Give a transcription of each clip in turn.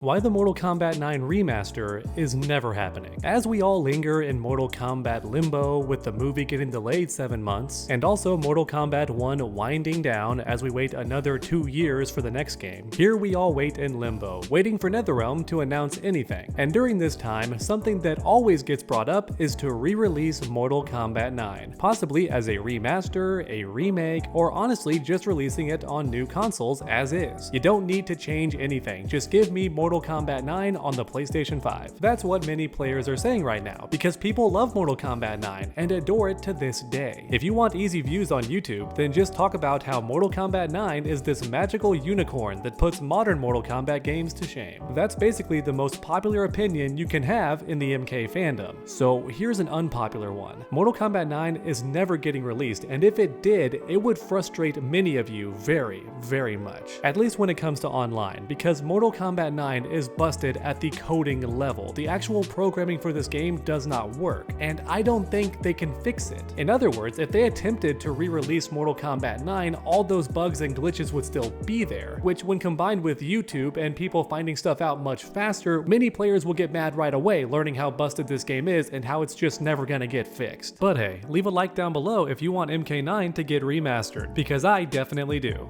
Why the Mortal Kombat 9 remaster is never happening. As we all linger in Mortal Kombat limbo with the movie getting delayed 7 months, and also Mortal Kombat 1 winding down as we wait another 2 years for the next game, here we all wait in limbo, waiting for NetherRealm to announce anything. And during this time, something that always gets brought up is to re-release Mortal Kombat 9, possibly as a remaster, a remake, or honestly just releasing it on new consoles as is. You don't need to change anything, just give me Mortal Kombat 9 on the PlayStation 5. That's what many players are saying right now, because people love Mortal Kombat 9 and adore it to this day. If you want easy views on YouTube, then just talk about how Mortal Kombat 9 is this magical unicorn that puts modern Mortal Kombat games to shame. That's basically the most popular opinion you can have in the MK fandom. So here's an unpopular one. Mortal Kombat 9 is never getting released, and if it did, it would frustrate many of you very, very much. At least when it comes to online, because Mortal Kombat 9 is busted at the coding level. The actual programming for this game does not work, and I don't think they can fix it. In other words, if they attempted to re-release Mortal Kombat 9, all those bugs and glitches would still be there, which when combined with YouTube and people finding stuff out much faster, many players will get mad right away learning how busted this game is and how it's just never gonna get fixed. But hey, leave a like down below if you want MK9 to get remastered, because I definitely do.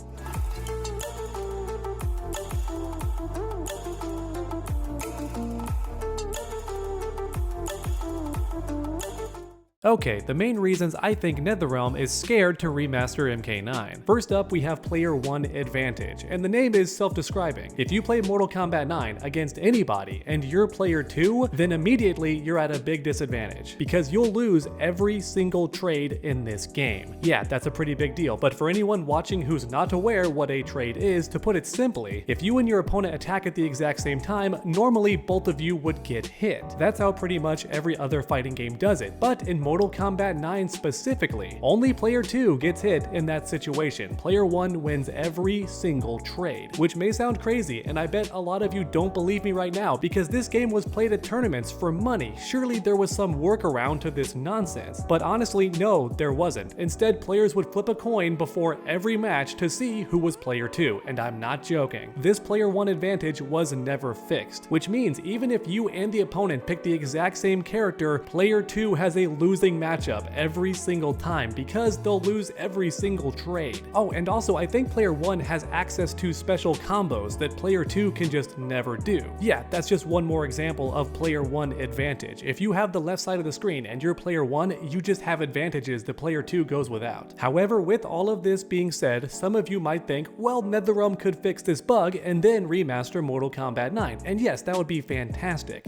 Okay, the main reasons I think NetherRealm is scared to remaster MK9. First up, we have Player 1 advantage, and the name is self-describing. If you play Mortal Kombat 9 against anybody and you're Player 2, then immediately you're at a big disadvantage, because you'll lose every single trade in this game. Yeah, that's a pretty big deal, but for anyone watching who's not aware what a trade is, to put it simply, if you and your opponent attack at the exact same time, normally both of you would get hit. That's how pretty much every other fighting game does it, but in Mortal Kombat 9 specifically, only Player 2 gets hit in that situation. Player 1 wins every single trade, which may sound crazy, and I bet a lot of you don't believe me right now, because this game was played at tournaments for money. Surely there was some workaround to this nonsense. But honestly, no, there wasn't. Instead, players would flip a coin before every match to see who was Player 2, and I'm not joking. This Player 1 advantage was never fixed, which means even if you and the opponent pick the exact same character, Player 2 has a losing matchup every single time, because they'll lose every single trade. Oh, and also I think Player 1 has access to special combos that Player 2 can just never do. Yeah, that's just one more example of Player 1 advantage. If you have the left side of the screen and you're Player 1, you just have advantages that Player 2 goes without. However, with all of this being said, some of you might think, well, NetherRealm could fix this bug and then remaster Mortal Kombat 9. And yes, that would be fantastic.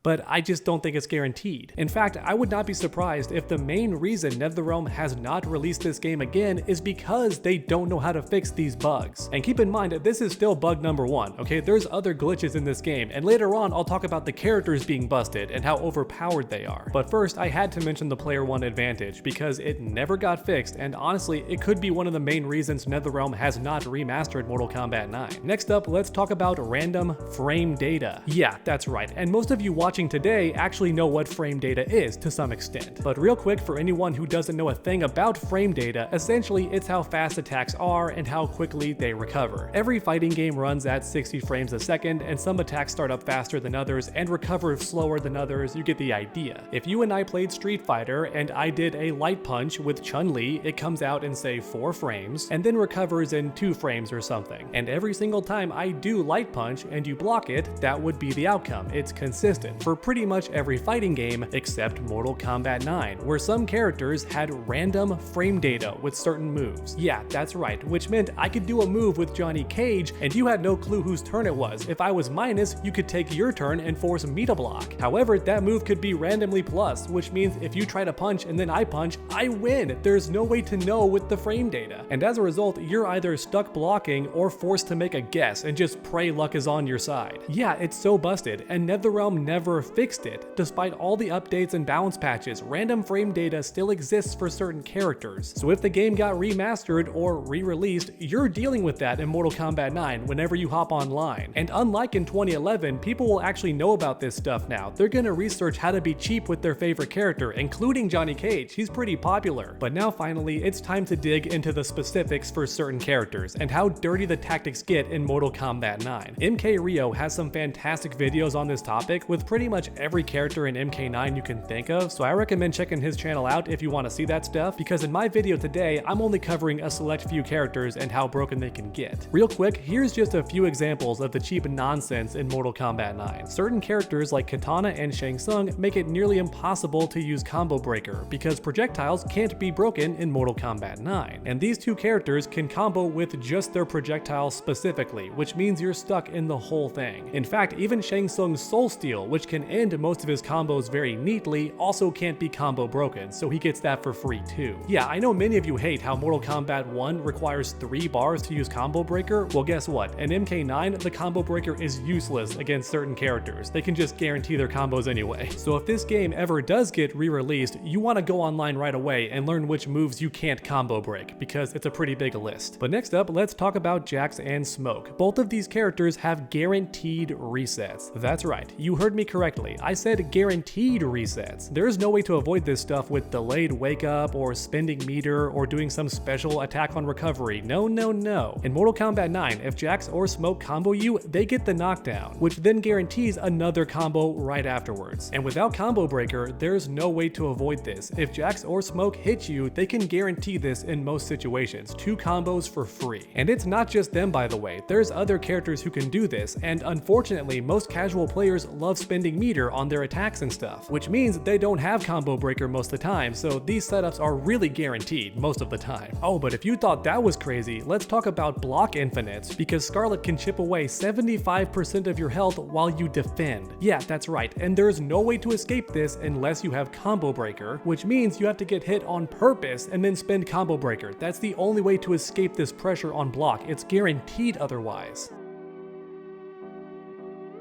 But I just don't think it's guaranteed. In fact, I would not be surprised if the main reason NetherRealm has not released this game again is because they don't know how to fix these bugs. And keep in mind, this is still bug number 1, okay? There's other glitches in this game, and later on I'll talk about the characters being busted and how overpowered they are. But first, I had to mention the Player 1 advantage, because it never got fixed, and honestly, it could be one of the main reasons NetherRealm has not remastered Mortal Kombat 9. Next up, let's talk about random frame data. Yeah, that's right, and most of you watching today actually know what frame data is to some extent. But real quick, for anyone who doesn't know a thing about frame data, essentially it's how fast attacks are and how quickly they recover. Every fighting game runs at 60 frames a second, and some attacks start up faster than others and recover slower than others. You get the idea. If you and I played Street Fighter and I did a light punch with Chun-Li, it comes out in say 4 frames and then recovers in 2 frames or something. And every single time I do light punch and you block it, that would be the outcome. It's consistent for pretty much every fighting game except Mortal Kombat 9, where some characters had random frame data with certain moves. Yeah, that's right, which meant I could do a move with Johnny Cage and you had no clue whose turn it was. If I was minus, you could take your turn and force me to block. However, that move could be randomly plus, which means if you try to punch and then I punch, I win. There's no way to know with the frame data. And as a result, you're either stuck blocking or forced to make a guess and just pray luck is on your side. Yeah, it's so busted, and NetherRealm never never fixed it. Despite all the updates and balance patches, random frame data still exists for certain characters. So if the game got remastered or re-released, you're dealing with that in Mortal Kombat 9 whenever you hop online. And unlike in 2011, people will actually know about this stuff now. They're gonna research how to be cheap with their favorite character, including Johnny Cage. He's pretty popular. But now finally, it's time to dig into the specifics for certain characters and how dirty the tactics get in Mortal Kombat 9. MK Rio has some fantastic videos on this topic with pretty much every character in MK9 you can think of, so I recommend checking his channel out if you want to see that stuff, because in my video today, I'm only covering a select few characters and how broken they can get. Real quick, here's just a few examples of the cheap nonsense in Mortal Kombat 9. Certain characters like Katana and Shang Tsung make it nearly impossible to use Combo Breaker because projectiles can't be broken in Mortal Kombat 9. And these two characters can combo with just their projectiles specifically, which means you're stuck in the whole thing. In fact, even Shang Tsung's Soul Steal, which can end most of his combos very neatly, also can't be combo broken, so he gets that for free too. Yeah, I know many of you hate how Mortal Kombat 1 requires 3 bars to use Combo Breaker. Well, guess what? In MK9, the Combo Breaker is useless against certain characters. They can just guarantee their combos anyway. So if this game ever does get re-released, you want to go online right away and learn which moves you can't combo break, because it's a pretty big list. But next up, let's talk about Jax and Smoke. Both of these characters have guaranteed resets. That's right, you heard me correctly. I said guaranteed resets. There is no way to avoid this stuff with delayed wake up or spending meter or doing some special attack on recovery. No, no, no. In Mortal Kombat 9, if Jax or Smoke combo you, they get the knockdown, which then guarantees another combo right afterwards. And without Combo Breaker, there's no way to avoid this. If Jax or Smoke hit you, they can guarantee this in most situations. 2 combos for free. And it's not just them, by the way. There's other characters who can do this, and unfortunately, most casual players love spending meter on their attacks and stuff, which means they don't have Combo Breaker most of the time, so these setups are really guaranteed most of the time. Oh, but if you thought that was crazy, let's talk about block infinites, because Scarlet can chip away 75% of your health while you defend. Yeah, that's right, and there's no way to escape this unless you have Combo Breaker, which means you have to get hit on purpose and then spend Combo Breaker. That's the only way to escape this pressure on block. It's guaranteed otherwise.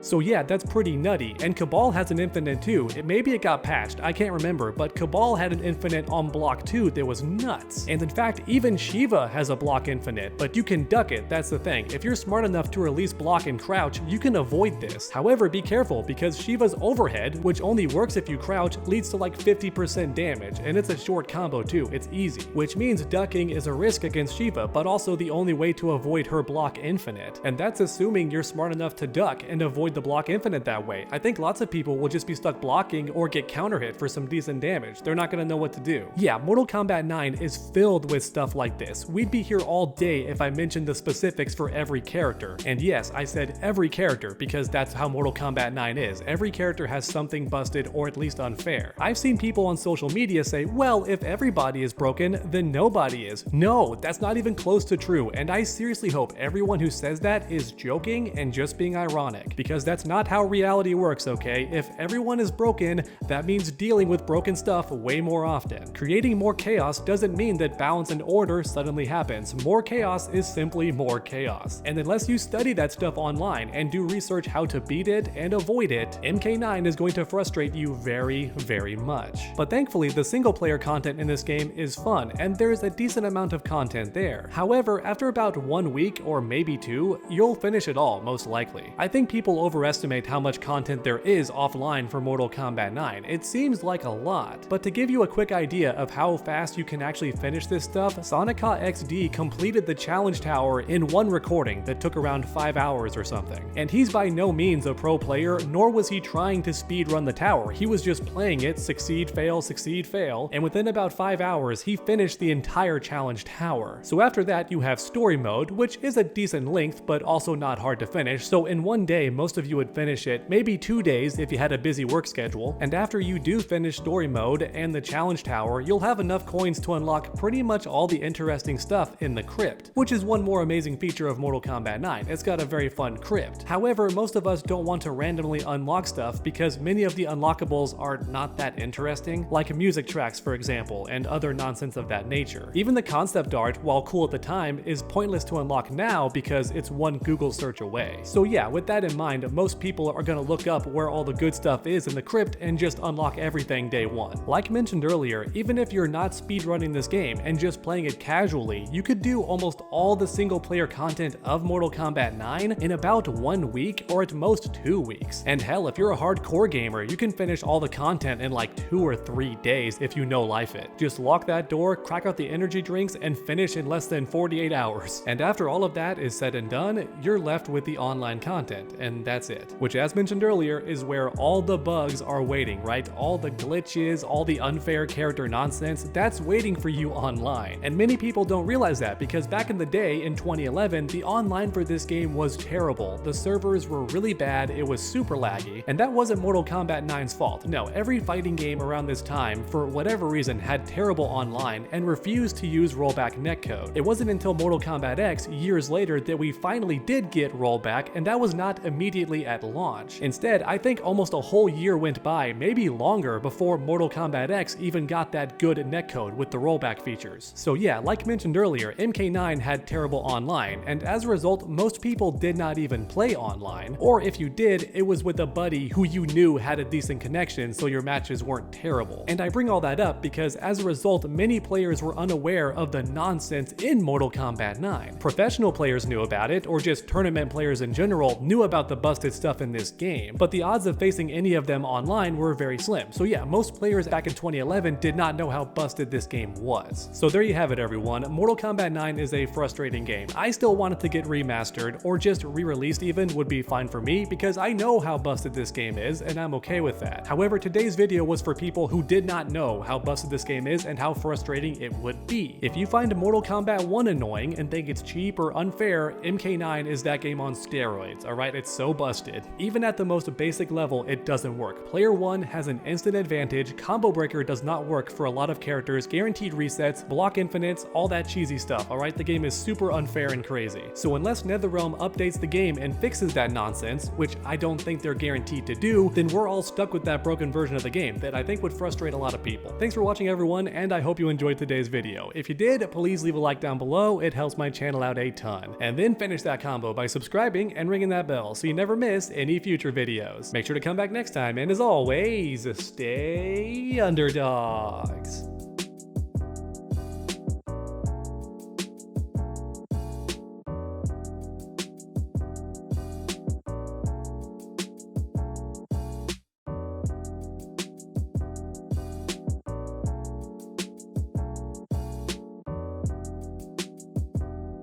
So yeah, that's pretty nutty, and Cabal has an infinite too. Maybe it got patched, I can't remember, but Cabal had an infinite on block too that was nuts. And in fact, even Shiva has a block infinite, but you can duck it, that's the thing. If you're smart enough to release block and crouch, you can avoid this. However, be careful, because Shiva's overhead, which only works if you crouch, leads to like 50% damage, and it's a short combo too, it's easy. Which means ducking is a risk against Shiva, but also the only way to avoid her block infinite. And that's assuming you're smart enough to duck and avoid the block infinite that way. I think lots of people will just be stuck blocking or get counter hit for some decent damage. They're not gonna know what to do. Yeah, Mortal Kombat 9 is filled with stuff like this. We'd be here all day if I mentioned the specifics for every character. And yes, I said every character because that's how Mortal Kombat 9 is. Every character has something busted or at least unfair. I've seen people on social media say, well, if everybody is broken, then nobody is. No, that's not even close to true, and I seriously hope everyone who says that is joking and just being ironic, because that's not how reality works, okay? If everyone is broken, that means dealing with broken stuff way more often. Creating more chaos doesn't mean that balance and order suddenly happens. More chaos is simply more chaos. And unless you study that stuff online and do research how to beat it and avoid it, MK9 is going to frustrate you very, very much. But thankfully, the single player content in this game is fun, and there's a decent amount of content there. However, after about 1 week or maybe 2, you'll finish it all, most likely. I think people overestimate how much content there is offline for Mortal Kombat 9. It seems like a lot, but to give you a quick idea of how fast you can actually finish this stuff, Sonica XD completed the challenge tower in 1 recording that took around 5 hours or something. And he's by no means a pro player, nor was he trying to speedrun the tower. He was just playing it, succeed, fail, and within about 5 hours, he finished the entire challenge tower. So after that, you have story mode, which is a decent length, but also not hard to finish. So in 1 day, most of you would finish it, maybe 2 days if you had a busy work schedule. And after you do finish story mode and the challenge tower, you'll have enough coins to unlock pretty much all the interesting stuff in the crypt, which is one more amazing feature of Mortal Kombat 9. It's got a very fun crypt. However, most of us don't want to randomly unlock stuff because many of the unlockables are not that interesting, like music tracks for example, and other nonsense of that nature. Even the concept art, while cool at the time, is pointless to unlock now because it's 1 Google search away. So yeah, with that in mind, mind, most people are gonna look up where all the good stuff is in the crypt and just unlock everything day one. Like mentioned earlier, even if you're not speedrunning this game and just playing it casually, you could do almost all the single player content of Mortal Kombat 9 in about 1 week or at most 2 weeks. And hell, if you're a hardcore gamer, you can finish all the content in like 2 or 3 days if you know life it. Just lock that door, crack out the energy drinks, and finish in less than 48 hours. And after all of that is said and done, you're left with the online content, and that's it. Which, as mentioned earlier, is where all the bugs are waiting, right? All the glitches, all the unfair character nonsense, that's waiting for you online. And many people don't realize that because back in the day, in 2011, the online for this game was terrible. The servers were really bad, it was super laggy, and that wasn't Mortal Kombat 9's fault. No, every fighting game around this time, for whatever reason, had terrible online and refused to use rollback netcode. It wasn't until Mortal Kombat X years later that we finally did get rollback, and that was not immediately at launch. Instead, I think almost a whole year went by, maybe longer, before Mortal Kombat X even got that good netcode with the rollback features. So yeah, like mentioned earlier, MK9 had terrible online, and as a result, most people did not even play online, or if you did, it was with a buddy who you knew had a decent connection so your matches weren't terrible. And I bring all that up because as a result, many players were unaware of the nonsense in Mortal Kombat 9. Professional players knew about it, or just tournament players in general knew about the busted stuff in this game, but the odds of facing any of them online were very slim. So yeah, most players back in 2011 did not know how busted this game was. So there you have it, everyone. Mortal Kombat 9 is a frustrating game. I still want it to get remastered, or just re-released even would be fine for me because I know how busted this game is and I'm okay with that. However, today's video was for people who did not know how busted this game is and how frustrating it would be. If you find Mortal Kombat 1 annoying and think it's cheap or unfair, MK9 is that game on steroids, alright? It's so busted. Even at the most basic level, it doesn't work. Player 1 has an instant advantage, combo breaker does not work for a lot of characters, guaranteed resets, block infinites, all that cheesy stuff, alright? The game is super unfair and crazy. So unless NetherRealm updates the game and fixes that nonsense, which I don't think they're guaranteed to do, then we're all stuck with that broken version of the game that I think would frustrate a lot of people. Thanks for watching, everyone, and I hope you enjoyed today's video. If you did, please leave a like down below, it helps my channel out a ton. And then finish that combo by subscribing and ringing that bell so you never miss any future videos. Make sure to come back next time, and as always, stay underdogs.